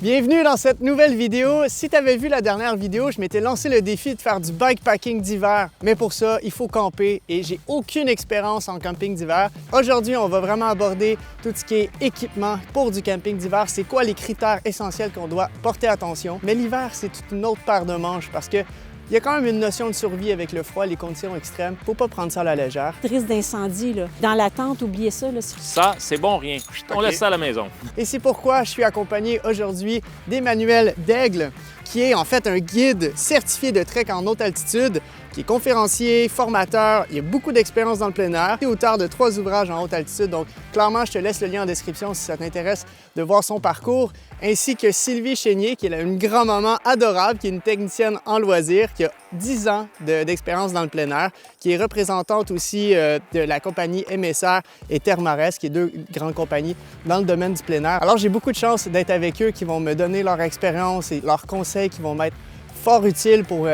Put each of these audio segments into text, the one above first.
Bienvenue dans cette nouvelle vidéo. Si tu avais vu la dernière vidéo, je m'étais lancé le défi de faire du bikepacking d'hiver. Mais pour ça, il faut camper et j'ai aucune expérience en camping d'hiver. Aujourd'hui, on va vraiment aborder tout ce qui est équipement pour du camping d'hiver. C'est quoi les critères essentiels qu'on doit porter attention. Mais l'hiver, c'est toute une autre paire de manches parce que il y a quand même une notion de survie avec le froid, les conditions extrêmes. Faut pas prendre ça à la légère. Risque d'incendie, là. Dans la tente, oubliez ça. Là. Ça, c'est bon rien. On laisse ça à la maison. Et c'est pourquoi je suis accompagné aujourd'hui d'Emmanuel Daigle, qui est en fait un guide certifié de trek en haute altitude, qui est conférencier, formateur, il a beaucoup d'expérience dans le plein air, et auteur de 3 ouvrages en haute altitude. Donc clairement, je te laisse le lien en description si ça t'intéresse de voir son parcours, ainsi que Sylvie Chénier, qui est une grand-maman adorable, qui est une technicienne en loisirs, qui a 10 ans d'expérience dans le plein air, qui est représentante aussi de la compagnie MSR et Thermarest, qui est 2 grandes compagnies dans le domaine du plein air. Alors j'ai beaucoup de chance d'être avec eux, qui vont me donner leur expérience et leurs conseils qui vont m'être fort utile pour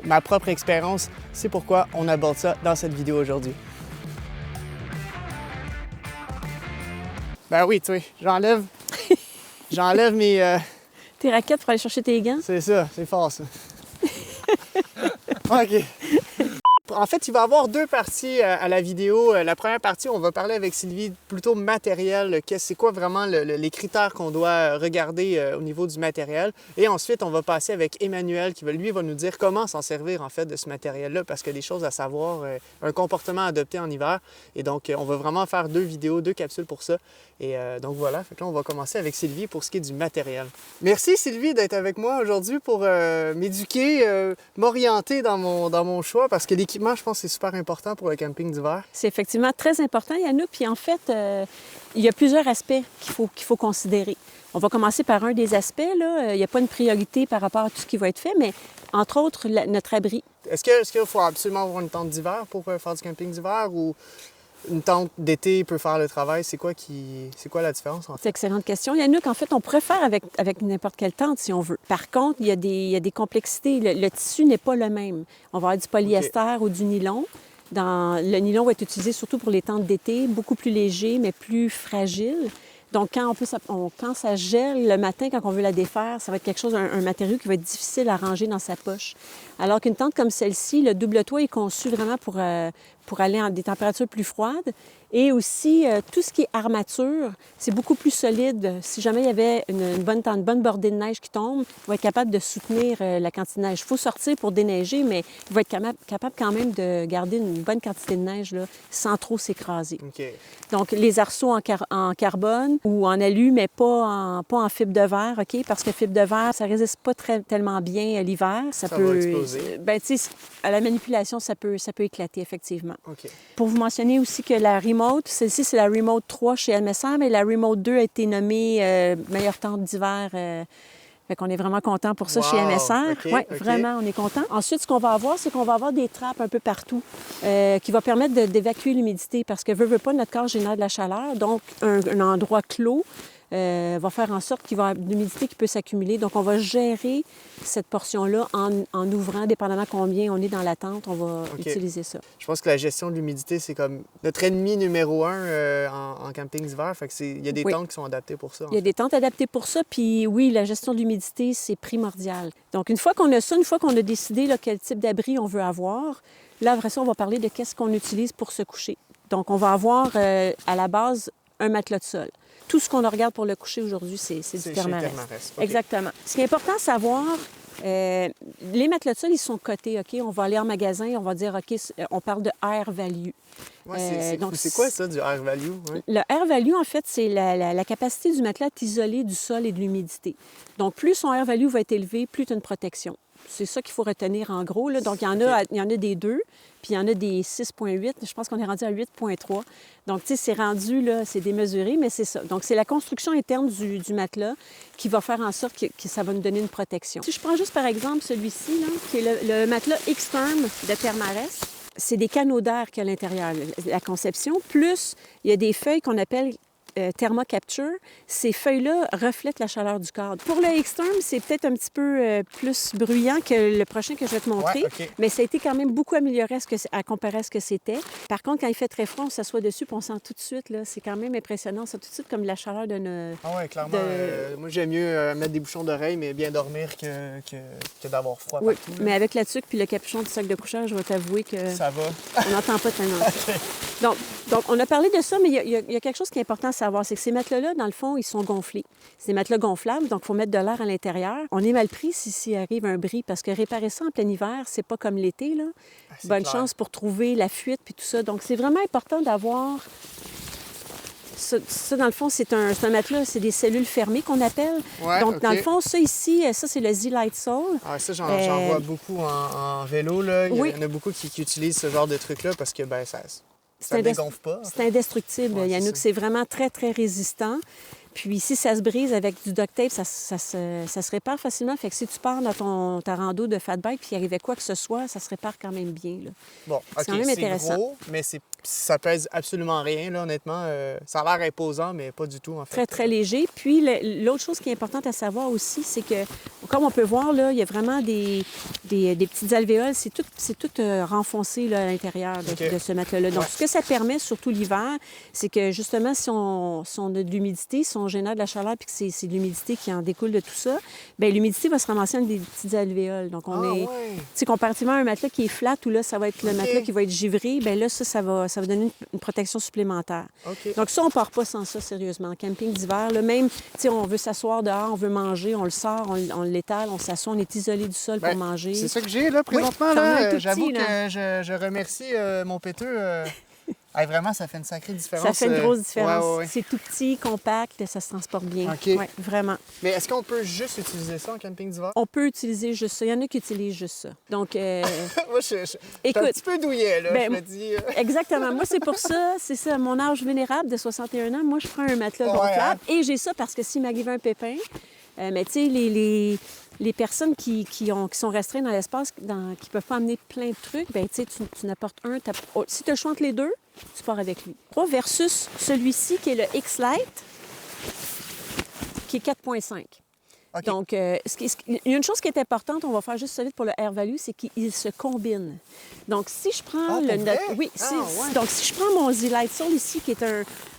ma propre expérience. C'est pourquoi on aborde ça dans cette vidéo aujourd'hui. Ben oui, tu sais, j'enlève mes... Tes raquettes pour aller chercher tes gants? C'est ça, c'est fort ça. OK. En fait, il va y avoir 2 parties à la vidéo. La première partie, on va parler avec Sylvie plutôt matériel. C'est quoi vraiment les critères qu'on doit regarder au niveau du matériel. Et ensuite, on va passer avec Emmanuel qui, lui, va nous dire comment s'en servir en fait de ce matériel-là parce qu'il y a des choses à savoir, un comportement à adopter en hiver. Et donc, on va vraiment faire 2 vidéos, 2 capsules pour ça. Et donc voilà, fait que là, on va commencer avec Sylvie pour ce qui est du matériel. Merci Sylvie d'être avec moi aujourd'hui pour m'éduquer, m'orienter dans mon choix parce que l'équipement, je pense, c'est super important pour le camping d'hiver. C'est effectivement très important, Yannou. Puis en fait, il y a plusieurs aspects qu'il faut considérer. On va commencer par un des aspects. Là. Il n'y a pas une priorité par rapport à tout ce qui va être fait, mais entre autres, notre abri. Est-ce qu'il faut absolument avoir une tente d'hiver pour faire du camping d'hiver ou une tente d'été peut faire le travail? C'est quoi la différence en fait? C'est une excellente question. Yannouk, en fait, on pourrait faire avec n'importe quelle tente si on veut. Par contre, il y a des complexités. Le tissu n'est pas le même. On va avoir du polyester ou du nylon. Le nylon va être utilisé surtout pour les tentes d'été, beaucoup plus léger, mais plus fragile. Donc, quand ça gèle le matin, quand on veut la défaire, ça va être un matériau qui va être difficile à ranger dans sa poche. Alors qu'une tente comme celle-ci, le double toit est conçu vraiment pour aller à des températures plus froides. Et aussi, tout ce qui est armature, c'est beaucoup plus solide. Si jamais il y avait une bonne bordée de neige qui tombe, il va être capable de soutenir la quantité de neige. Il faut sortir pour déneiger, mais il va être capable quand même de garder une bonne quantité de neige là, sans trop s'écraser. Okay. Donc, les arceaux en carbone ou en alu, mais pas en fibre de verre, OK? Parce que fibre de verre, ça ne résiste pas tellement bien l'hiver. Ça peut va exploser. Ben, tu sais, à la manipulation, ça peut éclater, effectivement. Okay. Pour vous mentionner aussi que la Remote, celle-ci, c'est la Remote 3 chez MSR, mais la Remote 2 a été nommée meilleure tente d'hiver. Fait qu'on est vraiment content pour ça chez MSR. Okay, Oui, okay. Vraiment, on est content. Ensuite, ce qu'on va avoir, c'est qu'on va avoir des trappes un peu partout qui vont permettre d'évacuer l'humidité parce que veut pas, notre corps génère de la chaleur. Donc, un endroit clos va faire en sorte qu'il va y avoir de l'humidité qui peut s'accumuler. Donc, on va gérer cette portion-là en ouvrant, dépendamment combien on est dans la tente, on va utiliser ça. Je pense que la gestion de l'humidité, c'est comme notre ennemi numéro 1 en camping d'hiver. Fait que il y a des tentes qui sont adaptées pour ça. Il y a des tentes adaptées pour ça. Puis oui, la gestion de l'humidité, c'est primordial. Donc, une fois qu'on a ça, une fois qu'on a décidé là, quel type d'abri on veut avoir, là, après ça, on va parler de qu'est-ce qu'on utilise pour se coucher. Donc, on va avoir à la base un matelas de sol. Tout ce qu'on regarde pour le coucher aujourd'hui, c'est du Thermarest. Okay. Exactement. Ce qui est important à savoir, les matelas de sol, ils sont cotés, OK? On va aller en magasin, on va dire, OK, on parle de air value. Ouais, c'est quoi ça, du air value? Ouais. Le air value, en fait, c'est la capacité du matelas d'isoler du sol et de l'humidité. Donc, plus son air value va être élevé, plus tu as une protection. C'est ça qu'il faut retenir en gros. Là. Donc, il y en a des 2, puis il y en a des 6,8. Je pense qu'on est rendu à 8,3. Donc, tu sais, c'est rendu, là, c'est démesuré, mais c'est ça. Donc, c'est la construction interne du matelas qui va faire en sorte que ça va nous donner une protection. Si je prends juste, par exemple, celui-ci, là, qui est le matelas X-Term de Thermarest, c'est des canaux d'air qu'il y a à l'intérieur, la conception, plus il y a des feuilles qu'on appelle Thermocapture, ces feuilles-là reflètent la chaleur du cadre. Pour le Xterm, c'est peut-être un petit peu plus bruyant que le prochain que je vais te montrer, mais ça a été quand même beaucoup amélioré à comparer à ce que c'était. Par contre, quand il fait très froid, on s'assoit dessus et on sent tout de suite, là, c'est quand même impressionnant, ça tout de suite comme la chaleur de... Ah ouais, clairement. Moi, j'aime mieux mettre des bouchons d'oreilles, mais bien dormir que d'avoir froid Oui, partout. mais avec la tuque puis le capuchon du sac de couchage, je vais t'avouer que... Ça va. On n'entend pas tellement. Donc, on a parlé de ça, mais il y a quelque chose qui est important à savoir, c'est que ces matelas-là, dans le fond, ils sont gonflés. C'est des matelas gonflables, donc il faut mettre de l'air à l'intérieur. On est mal pris s'il arrive un bris, parce que réparer ça en plein hiver, c'est pas comme l'été, là. Bonne chance pour trouver la fuite puis tout ça. Donc, c'est vraiment important d'avoir... Ça, dans le fond, c'est un matelas, c'est des cellules fermées qu'on appelle. Ouais, donc, dans le fond, ça ici, ça, c'est le Z-Light Sole. Ah, ça, j'en vois beaucoup en vélo, là. Il y en a beaucoup qui utilisent ce genre de truc-là parce que, ben, ça ne dégonfle pas. C'est indestructible. Ouais, Yannouk, c'est vraiment très, très résistant. Puis si ça se brise avec du duct tape, ça se répare facilement. Fait que si tu pars dans ta rando de fat bike puis il arrivait quoi que ce soit, ça se répare quand même bien. Là. Bon, OK, c'est quand même intéressant. Gros, mais ça pèse absolument rien, là, honnêtement. Ça a l'air imposant, mais pas du tout, en fait. Très, très léger. Puis l'autre chose qui est importante à savoir aussi, c'est que, comme on peut voir, là, il y a vraiment des petites alvéoles. C'est tout renfoncé là, à l'intérieur de ce matelas-là. Donc, ce que ça permet, surtout l'hiver, c'est que, justement, si on a de l'humidité, si on génère de la chaleur puis que c'est de l'humidité qui en découle de tout ça, bien, l'humidité va se ramasser dans des petites alvéoles. Donc, tu sais, comparativement à un matelas qui est flat, où là, ça va être le matelas qui va être givré, bien là, ça va donner une protection supplémentaire. Donc, ça, on ne part pas sans ça, sérieusement. En camping d'hiver, là, même, tu sais, on veut s'asseoir dehors, on veut manger, on le sort, on l'étale, on s'assoit, on est isolé du sol pour manger. C'est ça que j'ai, là, présentement. Oui, là. J'avoue que je remercie mon péteux. Vraiment, ça fait une sacrée différence. Ça fait une grosse différence. Ouais. C'est tout petit, compact, ça se transporte bien. OK. Oui, vraiment. Mais est-ce qu'on peut juste utiliser ça en camping d'hiver? On peut utiliser juste ça. Il y en a qui utilisent juste ça. Donc, Moi, je suis écoute, un petit peu douillet, là, je me dis. Exactement. Moi, c'est pour ça. C'est ça. Mon âge vénérable de 61 ans, moi, je prends un matelas gonflable. Et j'ai ça parce que s'il m'arrive un pépin, mais tu sais, les personnes qui sont restreintes dans l'espace, qui ne peuvent pas amener plein de trucs, bien, tu sais, tu n'apportes un. Si tu as le choix entre les deux, tu pars avec lui. Versus celui-ci, qui est le X-Lite, qui est 4,5. Okay. Donc, il y a une chose qui est importante, on va faire juste ça vite pour le Air Value, c'est qu'il se combine. Donc, si je prends donc si je prends mon Z-Light Sole ici, qui est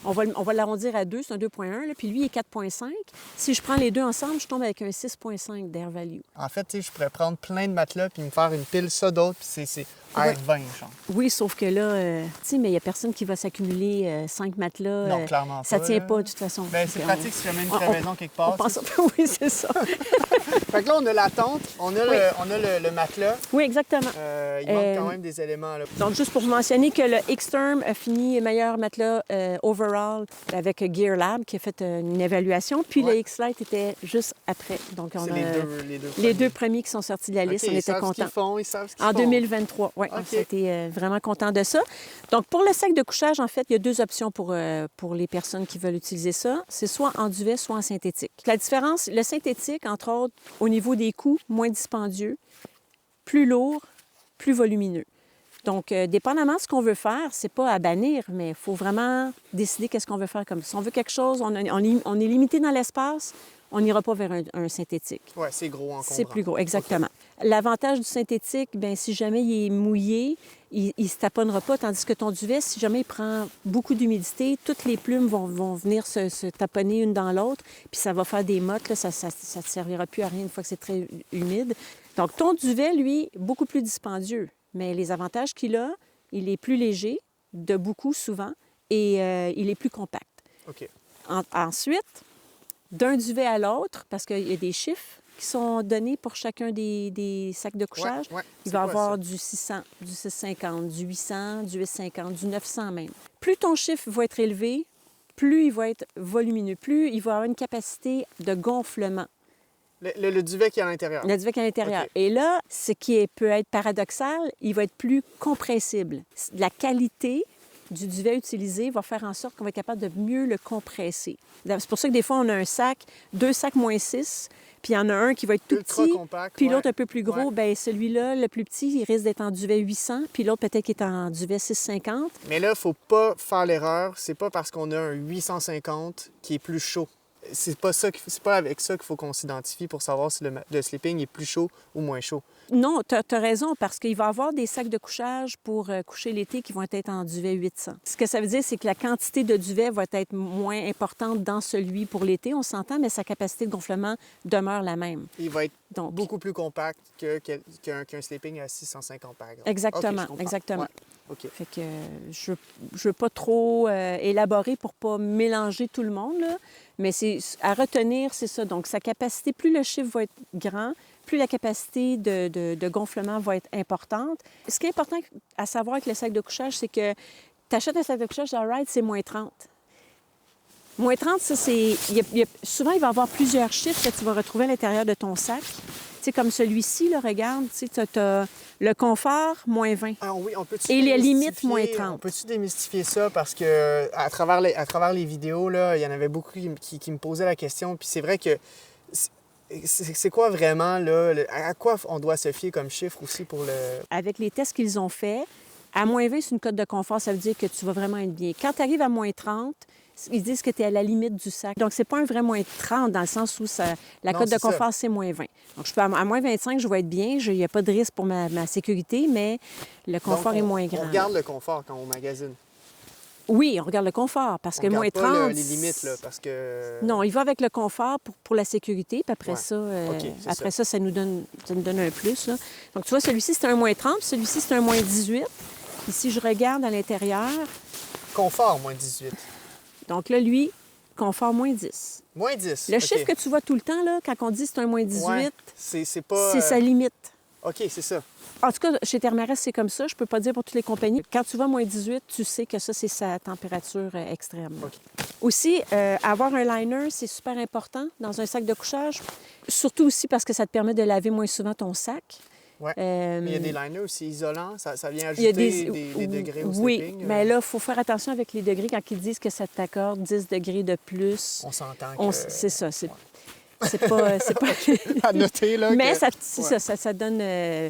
on va l'arrondir à 2, c'est un 2,1, là, puis lui, il est 4,5. Si je prends les deux ensemble, je tombe avec un 6,5 d'Air Value. En fait, tu sais, je pourrais prendre plein de matelas puis me faire une pile ça d'autres, puis c'est Air 20, genre. Oui, sauf que là, tu sais, mais il n'y a personne qui va s'accumuler 5 matelas. Non, clairement pas. Ça ne tient pas, de toute façon. Bien, c'est pratique si jamais une crevaison quelque part. Oui, c'est ça. Fait que là, on a la tente, on a le matelas. Oui, exactement. Il manque quand même des éléments, là. Donc, juste pour mentionner que le Xterm a fini meilleur matelas overall avec Gear Lab qui a fait une évaluation. Puis le X-Lite était juste après. Donc, on a les deux premiers qui sont sortis de la liste. On était contents. Ils savent ce qu'ils font. En 2023, oui. On était vraiment contents de ça. Donc, pour le sac de couchage, en fait, il y a deux options pour les personnes qui veulent utiliser ça. C'est soit en duvet, soit en synthétique. La différence, le synthétique, entre autres, au niveau des coûts, moins dispendieux, plus lourd, plus volumineux. Donc, dépendamment de ce qu'on veut faire, c'est pas à bannir, mais il faut vraiment décider qu'est-ce qu'on veut faire comme ça. Si on veut quelque chose, on est limité dans l'espace, on n'ira pas vers un synthétique. Oui, c'est gros encombrant. C'est plus gros, exactement. Okay. L'avantage du synthétique, bien, si jamais il est mouillé, il ne se taponnera pas, tandis que ton duvet, si jamais il prend beaucoup d'humidité, toutes les plumes vont venir se taponner une dans l'autre, puis ça va faire des mottes, là, ça ne servira plus à rien une fois que c'est très humide. Donc, ton duvet, lui, beaucoup plus dispendieux. Mais les avantages qu'il a, il est plus léger, de beaucoup souvent, et il est plus compact. OK. Ensuite, d'un duvet à l'autre, parce qu'il y a des chiffres qui sont donnés pour chacun des sacs de couchage, il va y avoir du 600, du 650, du 800, du 850, du 900 même. Plus ton chiffre va être élevé, plus il va être volumineux, plus il va avoir une capacité de gonflement. Le duvet qui est à l'intérieur. Le duvet qui est à l'intérieur. Okay. Et là, ce qui peut être paradoxal, il va être plus compressible. La qualité du duvet utilisé va faire en sorte qu'on va être capable de mieux le compresser. C'est pour ça que des fois, on a un sac, 2 sacs moins 6, Puis il y en a un qui va être tout Ultra petit, compact. puis ouais. l'autre un peu plus gros. Ouais. Bien, celui-là, le plus petit, il risque d'être en duvet 800, puis l'autre peut-être qu'il est en duvet 650. Mais là, il ne faut pas faire l'erreur. C'est pas parce qu'on a un 850 qui est plus chaud. C'est pas avec ça qu'il faut qu'on s'identifie pour savoir si le sleeping est plus chaud ou moins chaud. Non, tu as raison, parce qu'il va y avoir des sacs de couchage pour coucher l'été qui vont être en duvet 800. Ce que ça veut dire, c'est que la quantité de duvet va être moins importante dans celui pour l'été, on s'entend, mais sa capacité de gonflement demeure la même. Il va être Donc, beaucoup plus compact qu'un sleeping à 650, par exemple. exactement, OK, je comprends. exactement. Ouais. OK. Fait que je veux pas trop élaborer pour pas mélanger tout le monde, là. Mais c'est à retenir, c'est ça. Donc, sa capacité, plus le chiffre va être grand, plus la capacité de gonflement va être importante. Ce qui est important à savoir avec le sac de couchage, c'est que tu achètes un sac de couchage dans Ride, c'est moins 30. Moins 30, ça, c'est... souvent, il va y avoir plusieurs chiffres que tu vas retrouver à l'intérieur de ton sac. Tu sais, comme celui-ci, là, regarde, tu as le confort, moins 20. Ah oui, on peut-tu Et les limites, démystifier- moins 30. On peut-tu démystifier ça? Parce que à travers les vidéos, là, il y en avait beaucoup qui me posaient la question. Puis c'est vrai que c'est quoi vraiment, là, à quoi on doit se fier comme chiffre aussi pour le... Avec les tests qu'ils ont faits, à moins 20, c'est une cote de confort, ça veut dire que tu vas vraiment être bien. Quand tu arrives à moins 30, ils disent que tu es à la limite du sac. Donc, c'est pas un vrai moins 30 dans le sens où la Non, cote de c'est ça. confort, c'est moins 20. Donc, je peux à moins 25, je vais être bien. Il n'y a pas de risque pour ma sécurité, mais le confort Donc, est moins grand. On regarde le confort quand on magasine. Oui, on regarde le confort parce On que moins regarde pas 30... les limites, là, parce que... Non, il va avec le confort pour la sécurité, puis après Ouais. ça, OK, c'est ça nous donne un plus, là. Donc, tu vois, celui-ci, c'est un moins 30, puis celui-ci, c'est un moins 18. Puis si je regarde à l'intérieur, Confort, moins 18. donc là, lui, confort moins 10. Moins 10. Le OK. chiffre que tu vois tout le temps, là, quand on dit c'est un moins 18, Ouais, c'est pas... c'est sa limite. OK, c'est ça. En tout cas, chez Thermarest, c'est comme ça. Je peux pas dire pour toutes les compagnies. Quand tu vois moins 18, tu sais que ça, c'est sa température extrême. OK. Aussi, avoir un liner, c'est super important dans un sac de couchage. Surtout aussi parce que ça te permet de laver moins souvent ton sac. Ouais. Euh, Mais il y a des liners aussi isolants. Ça vient il y a ajouter des degrés au Oui, sleeping. mais là, il faut faire attention avec les degrés. Quand ils disent que ça t'accorde 10 degrés de plus, On s'entend que... c'est ça. C'est pas... à noter, là. Mais que- c'est Ouais. ça donne...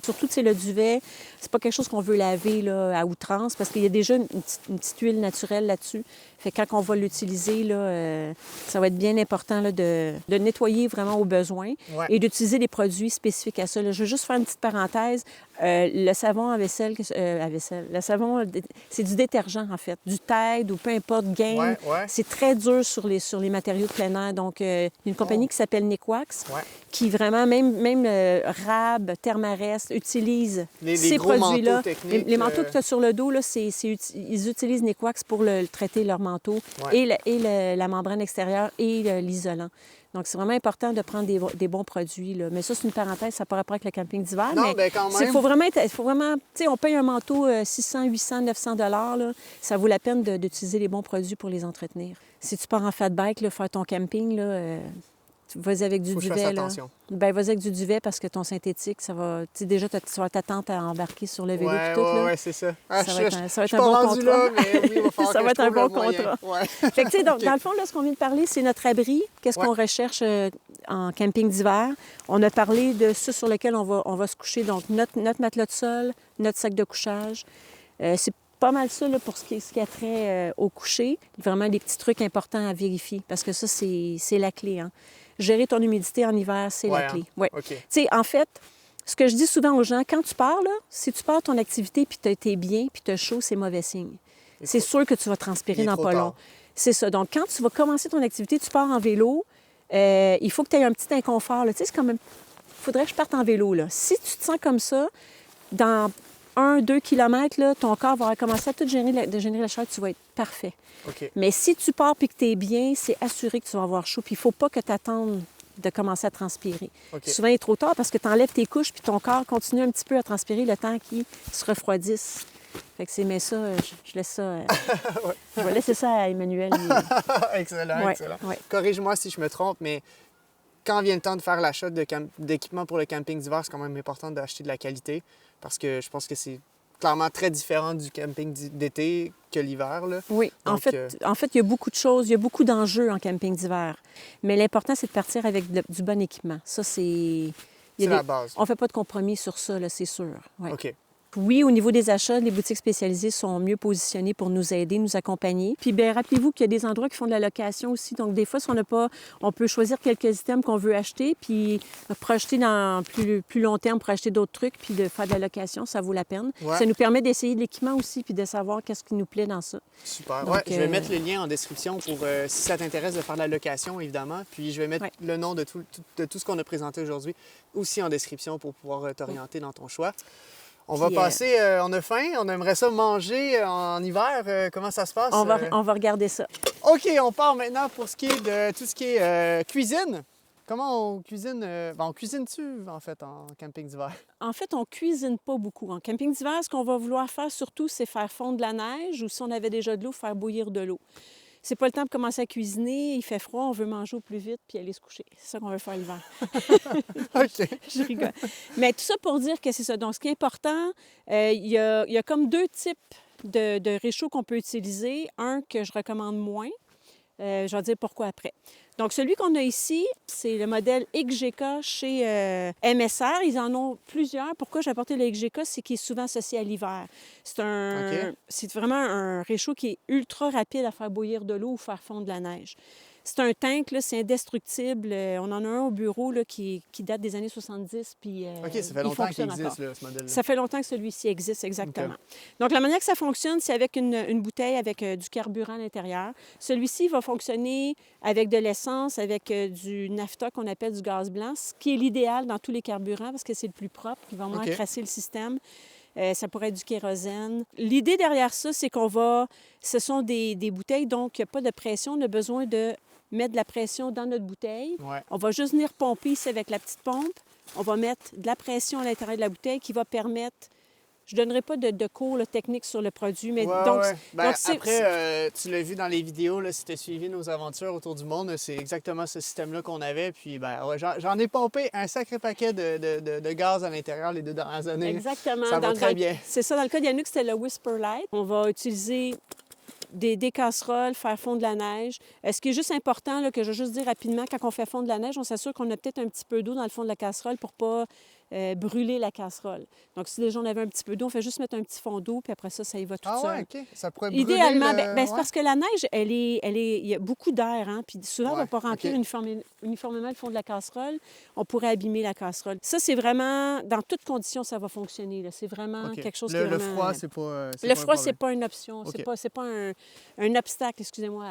surtout, tu sais, le duvet, c'est pas quelque chose qu'on veut laver là, à outrance parce qu'il y a déjà une petite huile naturelle là-dessus. Fait que quand on va l'utiliser, là, ça va être bien important là, de nettoyer vraiment au besoin Ouais. et d'utiliser des produits spécifiques à ça. Là, je veux juste faire une petite parenthèse. Le savon à vaisselle, le savon, c'est du détergent, en fait. Du Tide ou peu importe, Gain. Ouais, ouais. C'est très dur sur les matériaux de plein air. Donc, il y a une compagnie qui s'appelle Nikwax Ouais. qui vraiment, même Rab, Thermarest, utilise Les ces gros produits-là. manteaux techniques, Les manteaux que tu as sur le dos, là, ils utilisent Nikwax pour traiter leur manteau Ouais. et la membrane extérieure et l'isolant. Donc, c'est vraiment important de prendre des bons produits, là. Mais ça, c'est une parenthèse, ça n'a pas rapport avec le camping d'hiver. Non, mais ben quand même. il faut vraiment, tu sais, on paye un manteau 600, 800, 900 $, ça vaut la peine d'utiliser les bons produits pour les entretenir. Si tu pars en fat bike, là, faire ton camping, là, vas-y avec du Faut que je fasse duvet. Là. attention. Ben, vas-y avec du duvet parce que ton synthétique, ça va. Tu sais, déjà, tu vas t'attendre à embarquer sur le vélo Ouais, et tout. là. ouais, c'est ça. Ah, Ça va être un je suis bon pas rendu contrat. là, mais oui, il va falloir Ça que va je être un trouve le bon moyen. contrat. Ouais. Fait que, tu sais, donc, OK. dans le fond, là, ce qu'on vient de parler, c'est notre abri. Qu'est-ce Ouais. qu'on recherche en camping d'hiver? On a parlé de ce sur lequel on va se coucher. Donc, notre matelas de sol, notre sac de couchage. C'est pas mal ça là, pour ce qui a trait au coucher. Vraiment des petits trucs importants à vérifier parce que ça, c'est la clé. Hein. Gérer ton humidité en hiver, c'est Ouais, la clé. hein? Ouais. OK. Tu sais, en fait, ce que je dis souvent aux gens, quand tu pars, là, si tu pars ton activité puis t'es bien puis t'as chaud, c'est mauvais signe. C'est sûr que tu vas transpirer il est dans trop pas long. tard. C'est ça. Donc, quand tu vas commencer ton activité, tu pars en vélo, il faut que tu aies un petit inconfort. là. Tu sais, c'est quand même... Il faudrait que je parte en vélo. Là. Si tu te sens comme ça, dans 1-2 kilomètres, là, ton corps va recommencer à tout générer la chaleur, tu vas être parfait. OK. Mais si tu pars et que tu es bien, c'est assuré que tu vas avoir chaud. Puis il ne faut pas que tu attendes de commencer à transpirer. OK. Souvent, il est trop tard parce que tu enlèves tes couches puis ton corps continue un petit peu à transpirer le temps qu'il se refroidisse. Fait que mais ça, je laisse ça... Je vais laisser ça à Emmanuel. Excellent, Ouais, excellent. ouais. Corrige-moi si je me trompe, mais quand vient le temps de faire l'achat d'équipement pour le camping d'hiver, c'est quand même important d'acheter de la qualité parce que je pense que c'est clairement très différent du camping d'été que l'hiver, là. Oui, Donc, en fait, il y a beaucoup de choses, il y a beaucoup d'enjeux en camping d'hiver. Mais l'important, c'est de partir avec du bon équipement. Ça, c'est... C'est la base. On ne fait pas de compromis sur ça, là, c'est sûr. Ouais. OK. Oui, au niveau des achats, les boutiques spécialisées sont mieux positionnées pour nous aider, nous accompagner. Puis bien, rappelez-vous qu'il y a des endroits qui font de la location aussi. Donc, des fois, si on n'a pas, on peut choisir quelques items qu'on veut acheter, puis projeter dans plus long terme pour acheter d'autres trucs, puis de faire de la location, ça vaut la peine. Ouais. Ça nous permet d'essayer de l'équipement aussi, puis de savoir qu'est-ce qui nous plaît dans ça. Super. Donc, Ouais, je vais mettre le lien en description pour si ça t'intéresse de faire de la location, évidemment. Puis je vais mettre le nom de tout ce qu'on a présenté aujourd'hui aussi en description pour pouvoir t'orienter dans ton choix. On va passer, on a faim, on aimerait ça manger en hiver. Comment ça se passe? On va regarder ça. OK, on part maintenant pour ce qui est de tout ce qui est cuisine. Comment on cuisine? On cuisine-tu, en fait, en camping d'hiver? En fait, on cuisine pas beaucoup. En camping d'hiver, ce qu'on va vouloir faire surtout, c'est faire fondre de la neige ou si on avait déjà de l'eau, faire bouillir de l'eau. C'est pas le temps de commencer à cuisiner, il fait froid, on veut manger au plus vite puis aller se coucher. C'est ça qu'on veut faire l'hiver. OK. Je rigole. Mais tout ça pour dire que c'est ça. Donc, ce qui est important, il y a comme deux types de réchauds qu'on peut utiliser. Un que je recommande moins. Je vais dire pourquoi après. Donc, celui qu'on a ici, c'est le modèle XGK chez MSR. Ils en ont plusieurs. Pourquoi j'ai apporté le XGK? C'est qu'il est souvent associé à l'hiver. C'est vraiment un réchaud qui est ultra rapide à faire bouillir de l'eau ou faire fondre de la neige. C'est un tank, là, c'est indestructible. On en a un au bureau là, qui date des années 70. Puis, OK, ça fait longtemps qu'il existe, là, ce modèle-là. Ça fait longtemps que celui-ci existe, exactement. Okay. Donc, la manière que ça fonctionne, c'est avec une bouteille avec du carburant à l'intérieur. Celui-ci va fonctionner avec de l'essence, avec du naphta qu'on appelle du gaz blanc, ce qui est l'idéal dans tous les carburants parce que c'est le plus propre, qui va moins crasser le système. Ça pourrait être du kérosène. L'idée derrière ça, c'est ce sont des bouteilles, donc il n'y a pas de pression. On a besoin de mettre de la pression dans notre bouteille. Ouais. On va juste venir pomper ici avec la petite pompe. On va mettre de la pression à l'intérieur de la bouteille qui va permettre... Je ne donnerai pas de cours techniques sur le produit, mais donc après, tu l'as vu dans les vidéos, là, si tu as suivi nos aventures autour du monde, c'est exactement ce système-là qu'on avait. Puis j'en ai pompé un sacré paquet de gaz à l'intérieur les 2 dernières années. Exactement. Ça va très bien. C'est ça. Dans le cas de Yannick, c'était le Whisper Light. On va utiliser des casseroles, faire fondre de la neige. Ce qui est juste important, là, que je vais juste dire rapidement, quand on fait fondre de la neige, on s'assure qu'on a peut-être un petit peu d'eau dans le fond de la casserole pour pas brûler la casserole. Donc, si déjà on avait un petit peu d'eau, on fait juste mettre un petit fond d'eau, puis après ça, ça y va tout seul. Ah ouais, OK. Ça pourrait brûler idéalement, c'est parce que la neige, il y a beaucoup d'air, hein, puis souvent, on ne va pas remplir uniformément le fond de la casserole. On pourrait abîmer la casserole. Ça, c'est vraiment, dans toutes conditions, ça va fonctionner. C'est vraiment quelque chose qui est vraiment... Le froid, c'est pas Le froid, c'est pas une option. Okay. C'est pas un obstacle, excusez-moi,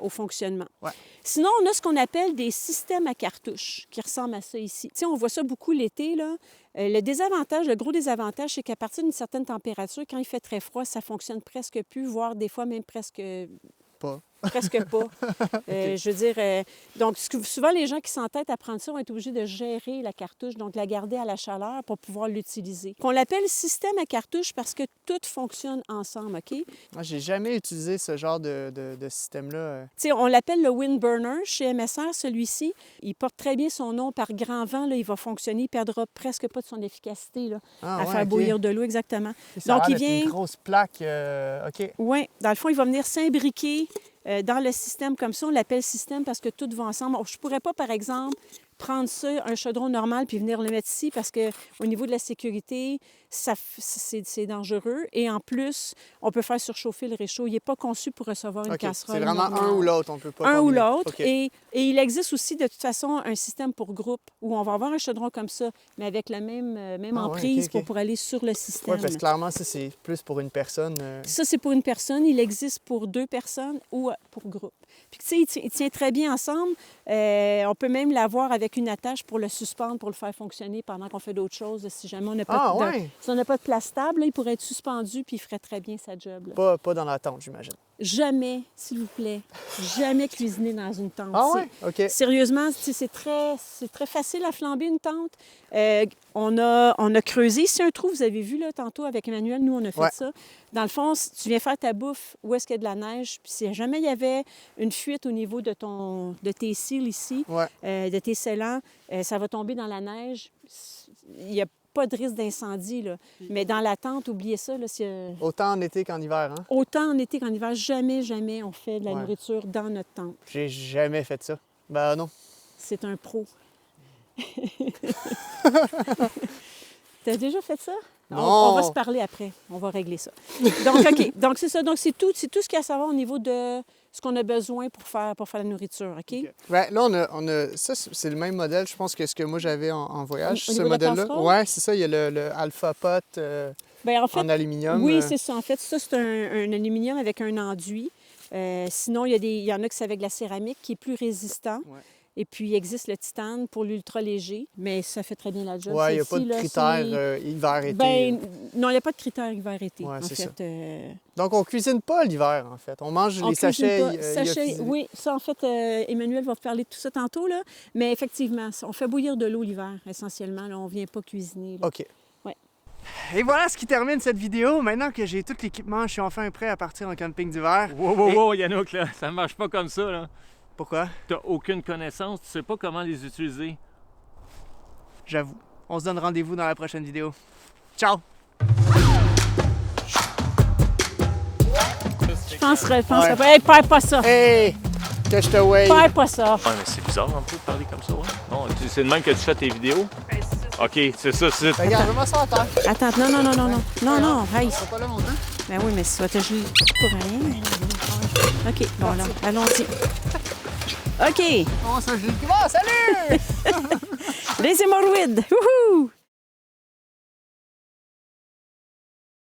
au fonctionnement. Ouais. Sinon, on a ce qu'on appelle des systèmes à cartouches qui ressemblent à ça ici. Tu sais, on voit ça beaucoup l'été, là. Le gros désavantage, c'est qu'à partir d'une certaine température, quand il fait très froid, ça fonctionne presque plus, voire des fois même presque pas. Presque pas. Okay. Je veux dire, donc souvent les gens qui s'entêtent à prendre ça vont être obligés de gérer la cartouche, donc la garder à la chaleur pour pouvoir l'utiliser. On l'appelle système à cartouche parce que tout fonctionne ensemble, OK? Moi, j'ai jamais utilisé ce genre de système-là. Tu sais, on l'appelle le Windburner chez MSR, celui-ci. Il porte très bien son nom par grand vent. Là, il va fonctionner, il ne perdra presque pas de son efficacité là, à faire bouillir de l'eau, exactement. Ça donc, il vient... une grosse plaque, OK. Oui, dans le fond, il va venir s'imbriquer dans le système comme ça. On l'appelle système parce que tout va ensemble. Je ne pourrais pas, par exemple, prendre ça, un chaudron normal, puis venir le mettre ici parce qu'au niveau de la sécurité, c'est dangereux. Et en plus, on peut faire surchauffer le réchaud. Il n'est pas conçu pour recevoir une casserole. C'est vraiment normale. Un ou l'autre, on peut pas. Un ou l'autre. Okay. Et il existe aussi, de toute façon, un système pour groupe où on va avoir un chaudron comme ça, mais avec la même emprise pour aller sur le système. Oui, parce que clairement, ça, c'est plus pour une personne. Ça, c'est pour une personne. Il existe pour 2 personnes ou pour groupe. Puis, tu sais, il tient très bien ensemble. On peut même l'avoir avec une attache pour le suspendre, pour le faire fonctionner pendant qu'on fait d'autres choses. Si jamais on n'a pas, si on n'a pas de place stable, là, il pourrait être suspendu puis il ferait très bien sa job. Pas dans la tente, j'imagine. Jamais, s'il vous plaît, jamais cuisiner dans une tente. Ah ouais? OK. Sérieusement, c'est très facile à flamber une tente. On a creusé ici un trou, vous avez vu là, tantôt avec Emmanuel, nous on a fait ça. Dans le fond, si tu viens faire ta bouffe, où est-ce qu'il y a de la neige, puis si jamais il y avait une fuite au niveau de tes cils ici, de tes scellants, ça va tomber dans la neige. Il n'y a pas de risque d'incendie, là. Mais dans la tente, oubliez ça, là, Autant en été qu'en hiver, hein? Autant en été qu'en hiver, jamais on fait de la Ouais. nourriture dans notre tente. J'ai jamais fait ça. Ben non. C'est un pro. T'as déjà fait ça? Non. On va se parler après. On va régler ça. Donc, OK. Donc, c'est ça. Donc, c'est tout ce qu'il y a à savoir au niveau de ce qu'on a besoin pour faire la nourriture, OK? Ben, là, on a... Ça, c'est le même modèle, je pense, que ce que moi j'avais en voyage, Au ce niveau de la modèle-là. casserole? Oui, c'est ça. Il y a le Alpha Pot Bien, en fait, en aluminium. oui, c'est ça. En fait, ça, c'est un aluminium avec un enduit. Sinon, il y en a qui c'est avec de la céramique qui est plus résistant. Ouais. Et puis, il existe le titane pour l'ultra léger, mais ça fait très bien la job. Oui, il n'y a pas Celle-ci, de là, critères hiver-été. Ben, non, il n'y a pas de critères hiver-été, Ouais, en c'est fait. Donc, on cuisine pas l'hiver, en fait. On mange On les sachets. cuisine pas. Sachets, oui, ça, en fait, Emmanuel va vous parler de tout ça tantôt, là. Mais effectivement, on fait bouillir de l'eau l'hiver, essentiellement. Là, on ne vient pas cuisiner. Là. OK. Ouais. Et voilà ce qui termine cette vidéo. Maintenant que j'ai tout l'équipement, je suis enfin prêt à partir en camping d'hiver. Wow, Yannock, là, ça marche pas comme ça, là. Pourquoi? T'as aucune connaissance, tu sais pas comment les utiliser. J'avoue. On se donne rendez-vous dans la prochaine vidéo. Ciao! Je penserais pas. Hey, perds pas ça! Hey! Que je te wave! Perds pas ça! Ouais, mais c'est bizarre un peu de parler comme ça, ouais. Non, c'est de même que tu fais tes vidéos? OK, c'est ça, c'est... Regarde, remets ça en terre. Attends, non, hey! Ça va pas là longtemps? Ben oui, mais si tu vas te geler pour rien. OK, bon là, allons-y. OK! On se gèle. Bon, salut! Les hémorroïdes! Wouhou!